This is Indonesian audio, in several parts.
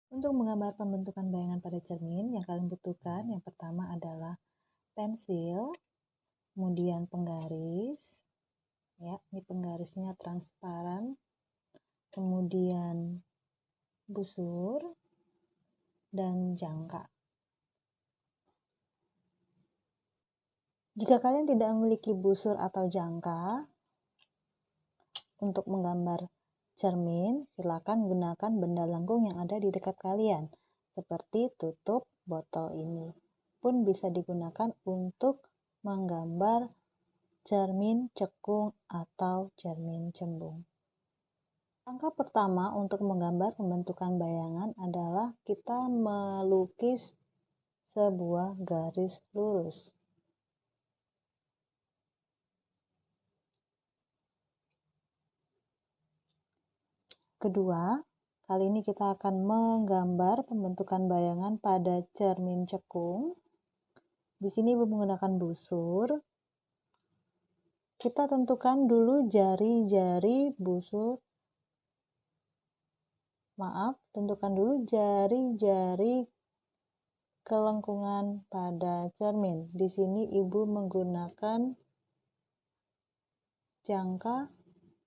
Untuk menggambar pembentukan bayangan pada cermin, yang kalian butuhkan yang pertama adalah pensil, kemudian penggaris, ya, ini penggarisnya transparan, kemudian busur, dan jangka. Jika kalian tidak memiliki busur atau jangka untuk menggambar cermin, silakan gunakan benda lengkung yang ada di dekat kalian, seperti tutup botol ini pun bisa digunakan untuk menggambar cermin cekung atau cermin cembung. Langkah pertama untuk menggambar pembentukan bayangan adalah kita melukis sebuah garis lurus. Kedua, kali ini kita akan menggambar pembentukan bayangan pada cermin cekung. Di sini Ibu menggunakan busur. Kita tentukan dulu jari-jari busur. Tentukan dulu jari-jari kelengkungan pada cermin. Di sini Ibu menggunakan jangka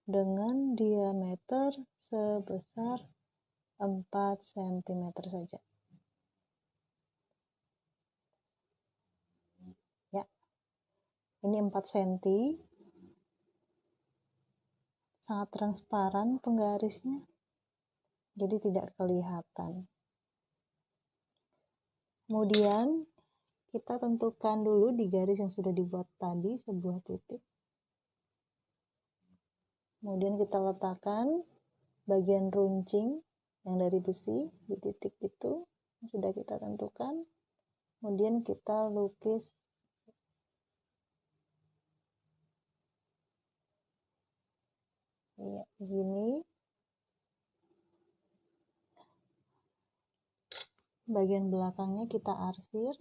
dengan diameter sebesar 4 cm saja. Ya. Ini 4 cm. Sangat transparan penggarisnya. Jadi tidak kelihatan. Kemudian kita tentukan dulu di garis yang sudah dibuat tadi sebuah titik. Kemudian kita letakkan bagian runcing yang dari besi di titik itu yang sudah kita tentukan. Kemudian kita lukis ya, begini. Bagian belakangnya kita arsir.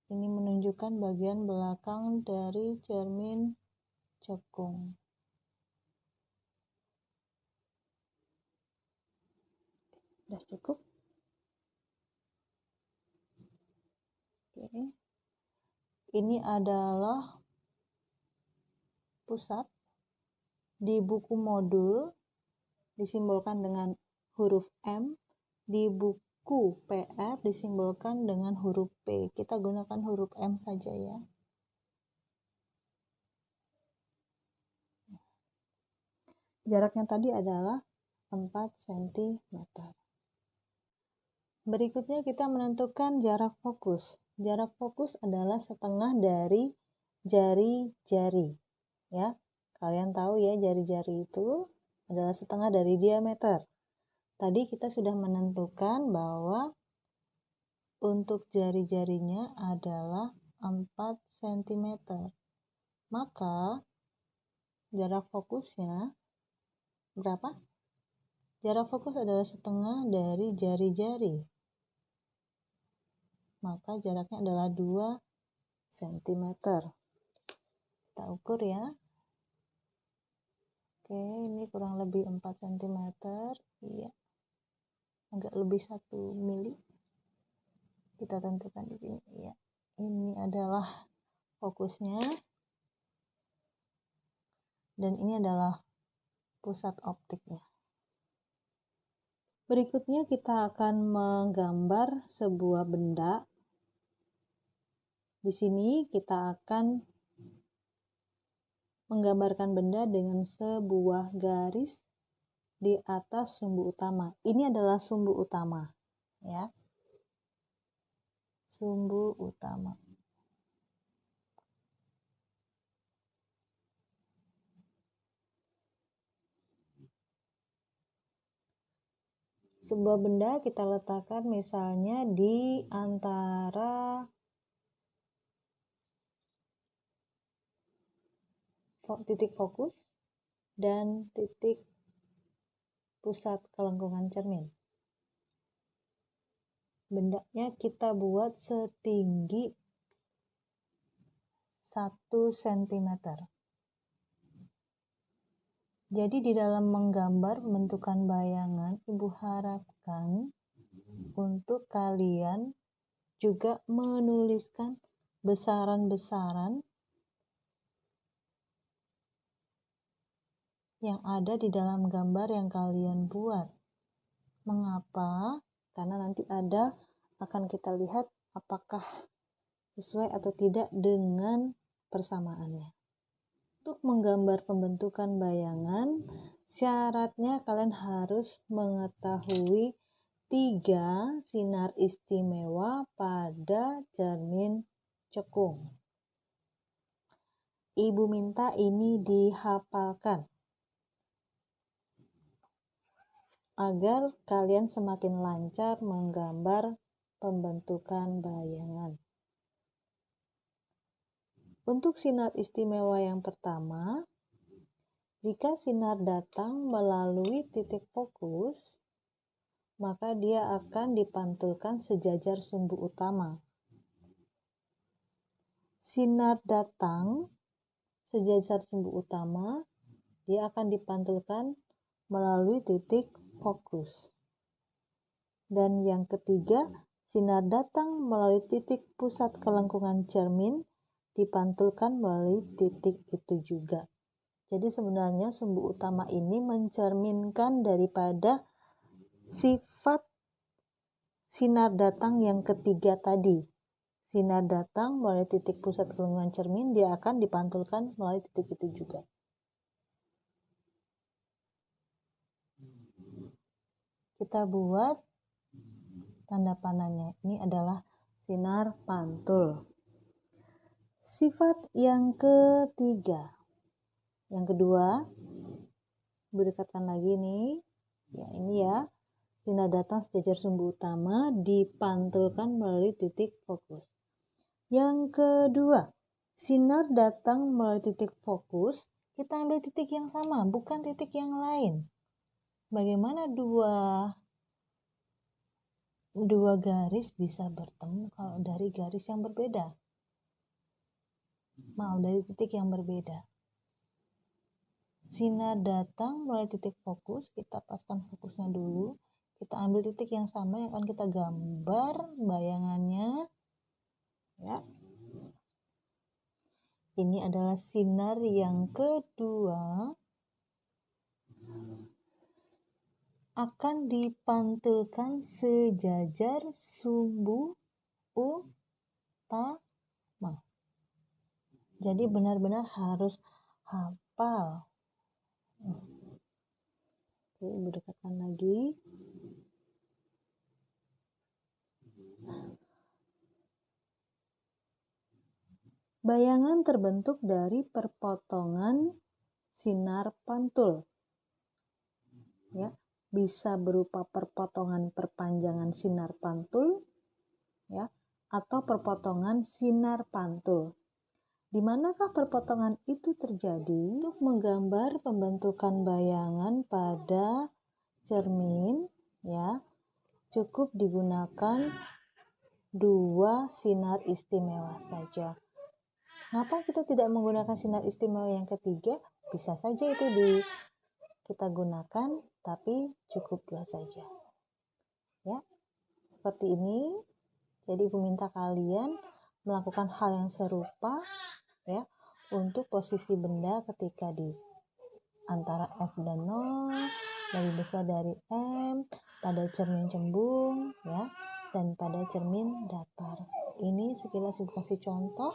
Ini menunjukkan bagian belakang dari cermin cekung. Sudah cukup? Oke. Ini adalah pusat. Di buku modul disimbolkan dengan huruf M. Di buku PR disimbolkan dengan huruf P. Kita gunakan huruf M saja ya. Jaraknya tadi adalah 4 cm. Berikutnya kita menentukan jarak fokus. Jarak fokus adalah setengah dari jari-jari. Ya, kalian tahu ya jari-jari itu adalah setengah dari diameter. Tadi kita sudah menentukan bahwa untuk jari-jarinya adalah 4 cm. Maka jarak fokusnya berapa? Jarak fokus adalah setengah dari jari-jari. Maka jaraknya adalah 2 cm. Kita ukur ya. Oke, ini kurang lebih 4 cm. Iya. Agak lebih 1 mili. Kita tentukan di sini. Iya. Ini adalah fokusnya. Dan ini adalah pusat optiknya. Berikutnya kita akan menggambar sebuah benda. Di sini kita akan menggambarkan benda dengan sebuah garis di atas sumbu utama. Ini adalah sumbu utama, ya. Sumbu utama. Sebuah benda kita letakkan misalnya di antara titik fokus dan titik pusat kelengkungan cermin. Bendanya kita buat setinggi 1 cm. Jadi di dalam menggambar pembentukan bayangan, Ibu harapkan untuk kalian juga menuliskan besaran-besaran yang ada di dalam gambar yang kalian buat. Mengapa? Karena nanti akan kita lihat apakah sesuai atau tidak dengan persamaannya. Untuk menggambar pembentukan bayangan, syaratnya kalian harus mengetahui 3 sinar istimewa pada cermin cekung. Ibu minta ini dihafalkan agar kalian semakin lancar menggambar pembentukan bayangan. Untuk sinar istimewa yang pertama, jika sinar datang melalui titik fokus, maka dia akan dipantulkan sejajar sumbu utama. Sinar datang sejajar sumbu utama, dia akan dipantulkan melalui titik fokus. Dan yang ketiga, sinar datang melalui titik pusat kelengkungan cermin, dipantulkan melalui titik itu juga. Jadi sebenarnya sumbu utama ini mencerminkan daripada sifat sinar datang yang ketiga tadi. Sinar datang melalui titik pusat kelengkungan cermin, dia akan dipantulkan melalui titik itu juga. Kita buat tanda panahnya. Ini adalah sinar pantul. Sifat yang ketiga. Yang kedua, berdekatkan lagi nih. Ya, ini ya. Sinar datang sejajar sumbu utama dipantulkan melalui titik fokus. Yang kedua, sinar datang melalui titik fokus, kita ambil titik yang sama, bukan titik yang lain. Bagaimana dua garis bisa bertemu kalau dari garis yang berbeda? Dari titik yang berbeda. Sinar datang melalui titik fokus, kita paskan fokusnya dulu. Kita ambil titik yang sama yang akan kita gambar bayangannya. Ya. Ini adalah sinar yang kedua. Akan dipantulkan sejajar sumbu utama. Jadi benar-benar harus hafal. Oke, berdekatan lagi. Bayangan terbentuk dari perpotongan sinar pantul. Ya, bisa berupa perpotongan perpanjangan sinar pantul, ya, atau perpotongan sinar pantul. Di manakah perpotongan itu terjadi? Untuk menggambar pembentukan bayangan pada cermin, ya, cukup digunakan 2 sinar istimewa saja. Kenapa kita tidak menggunakan sinar istimewa yang ketiga? Bisa saja itu kita gunakan, tapi cukup 2 saja. Ya, seperti ini. Jadi Ibu minta kalian melakukan hal yang serupa, ya, untuk posisi benda ketika di antara F dan 0, lebih besar dari M, pada cermin cembung, ya, dan pada cermin datar. Ini sekilas Ibu kasih contoh,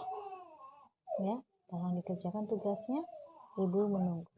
ya, tolong dikerjakan tugasnya, Ibu menunggu.